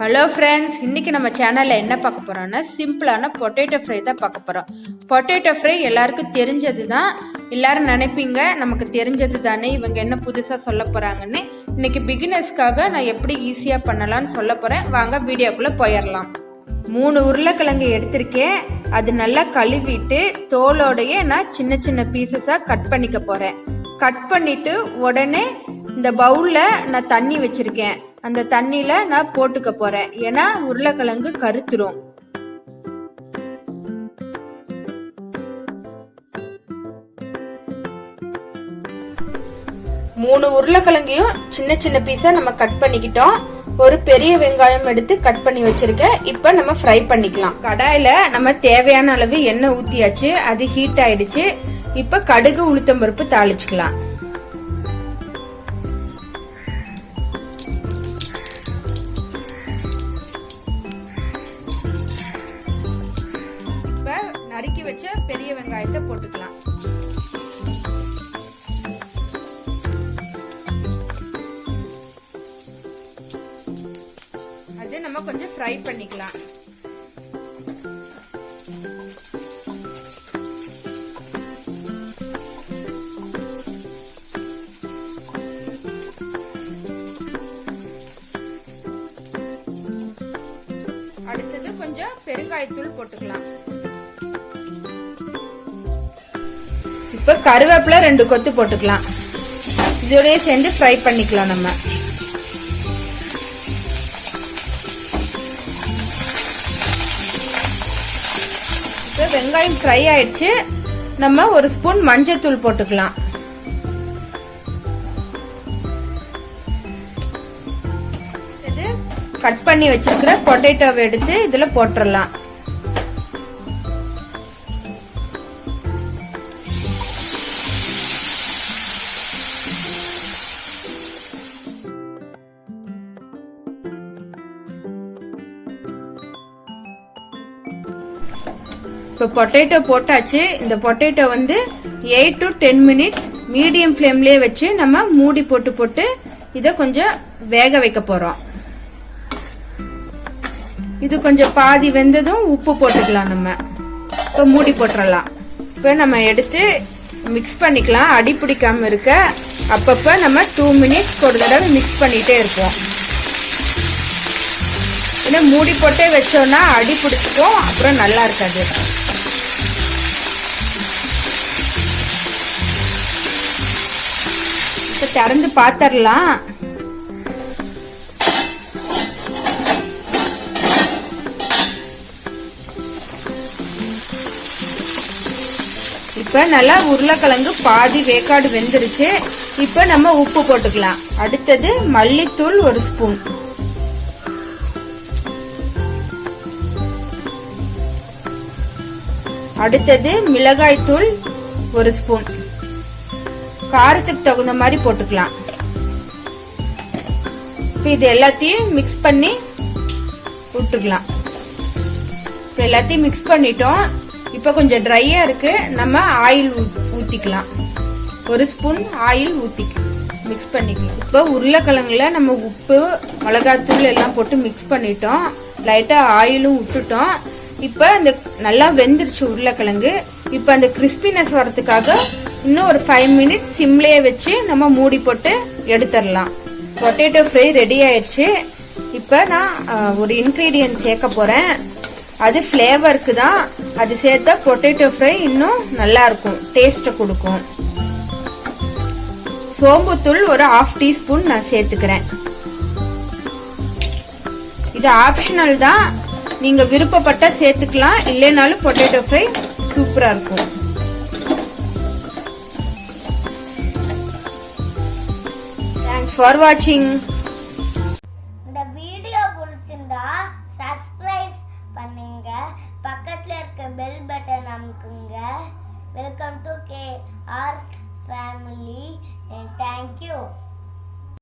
Hello friends, இன்னைக்கு நம்ம சேனல்ல என்ன பார்க்க போறோம்னா சிம்பிளான பொட்டேட்டோ ஃப்ரை தான் பார்க்க போறோம். பொட்டேட்டோ ஃப்ரை எல்லாருக்கும் தெரிஞ்சது தான். எல்லாரும் நினைப்பீங்க நமக்கு தெரிஞ்சது தானே, இவங்க என்ன புதுசா சொல்ல போறாங்கன்னு. இன்னைக்கு பிகினர்ஸ்க்காக நான் எப்படி ஈஸியா பண்ணலாம்னு சொல்ல போறேன். வாங்க வீடியோக்குள்ள போயிடலாம். 3 உருளைக்கிழங்கு எடுத்திருக்கேன். அது நல்லா கழுவிட்டு தோலோடையே நான் சின்ன சின்ன பீசஸா கட் பண்ணிக்க போறேன். கட் பண்ணிட்டு உடனே இந்த பவுல்ல நான் தண்ணி வச்சிருக்கேன். அந்த தண்ணியில நான் போட்டுக்க போறேன். ஏன்னா உருளைக்கிழங்கு கருத்துரும். மூணு உருளைக்கிழங்கையும் சின்ன சின்ன பீஸா நம்ம கட் பண்ணிக்கிட்டோம். ஒரு பெரிய வெங்காயம் எடுத்து கட் பண்ணி வச்சிருக்கேன். இப்ப நம்ம ஃப்ரை பண்ணிக்கலாம். கடாயில நம்ம தேவையான அளவு எண்ணெய் ஊத்தியாச்சு. அது ஹீட் ஆயிடுச்சு. இப்ப கடுகு உளுத்தம் பருப்பு தாளிச்சுக்கலாம். நறுக்கி வச்ச பெரிய வெங்காயத்தை போட்டுக்கலாம். அது நம்ம கொஞ்சம் ஃப்ரை பண்ணிக்கலாம். அடுத்தது கொஞ்சம் பெருங்காயத்தூள் போட்டுக்கலாம். இப்ப கருவேப்பிலை 2 கொத்து போட்டுக்கலாம். இதோடய சேர்ந்து ஃப்ரை பண்ணிக்கலாம். நம்ம இப்ப வெங்காயம் ஃப்ரை ஆயிடுச்சு. நம்ம 1 ஸ்பூன் மஞ்சத்தூள் போட்டுக்கலாம். இது கட் பண்ணி வச்சிருக்கிற பொட்டேட்டோவை எடுத்து இதுல போட்டுடலாம். இப்போ பொட்டேட்டோ போட்டாச்சு. இந்த பொட்டேட்டோ 8 to 10 மினிட்ஸ் மீடியம் ஃப்ளேம்லயே வச்சு நம்ம மூடி போட்டு இத கொஞ்சம் வேக வைக்க போறோம். இது கொஞ்சம் பாதி வெந்ததும் உப்பு போட்டுக்கலாம். நம்ம இப்ப மூடி போட்டுறலாம். இப்ப நம்ம எடுத்து மிக்ஸ் பண்ணிக்கலாம். அடி பிடிக்காம இருக்க அப்பப்ப நம்ம 2 மினிட்ஸ் ஒரு தடவை மிக்ஸ் பண்ணிட்டே இருப்போம். ஏன்னா மூடி போட்டே வச்சோம்னா அடி பிடிச்சிக்கும், அப்புறம் நல்லா இருக்காது. இப்ப திறந்து பாத்திரலாம். இப்ப நல்லா உருளைக்கிழங்கு பாதி வேக்காடு வெந்துருச்சு. இப்ப நம்ம உப்பு போட்டுக்கலாம். அடுத்தது மல்லித்தூள் 1 ஸ்பூன், அடுத்தது மிளகாய் தூள் 1 ஸ்பூன். காரத்துக்கு தகுந்த மாதிரி போட்டுக்கலாம். இப்ப இது எல்லாத்தையும் மிக்ஸ் பண்ணி விட்டுக்கலாம். இப்ப எல்லாத்தையும் மிக்ஸ் பண்ணிட்டோம். இப்ப கொஞ்சம் ட்ரையா இருக்கு. நம்ம ஆயில் ஊத்திக்கலாம். 1 ஸ்பூன் ஆயில் ஊத்தி மிக்ஸ் பண்ணிக்கலாம். இப்ப உருளைக்கிழங்குல நம்ம உப்பு மிளகாத்தூள் எல்லாம் போட்டு மிக்ஸ் பண்ணிட்டோம். லைட்டா ஆயிலும் விட்டுட்டோம். இப்ப இந்த நல்லா வெந்துருச்சு உருளைக்கிழங்கு. இப்ப அந்த கிறிஸ்பினஸ் வரதுக்காக இன்னும் ஒரு 5 மினிட்ஸ் சிம்லயே வச்சு நம்ம மூடி போட்டு எடுத்துடலாம். பொட்டேட்டோ ஃப்ரை ரெடி ஆயிடுச்சு. இப்ப நான் ஒரு இன்கிரீடியன்ட் சேர்க்க போறேன். அது ஃபிளேவருக்கு தான். அது சேர்த்தா பொட்டேட்டோ ஃப்ரை இன்னும் நல்லா இருக்கும், டேஸ்ட் கொடுக்கும். சோம்புத்தூள் ஒரு 1/2 டீஸ்பூன் நான் சேர்த்துக்கிறேன். இது ஆப்ஷனல் தான். நீங்க விருப்பப்பட்ட சேர்த்துக்கலாம், இல்லைனாலும் பொட்டேட்டோ ஃப்ரை சூப்பரா இருக்கும். Thanks for watching.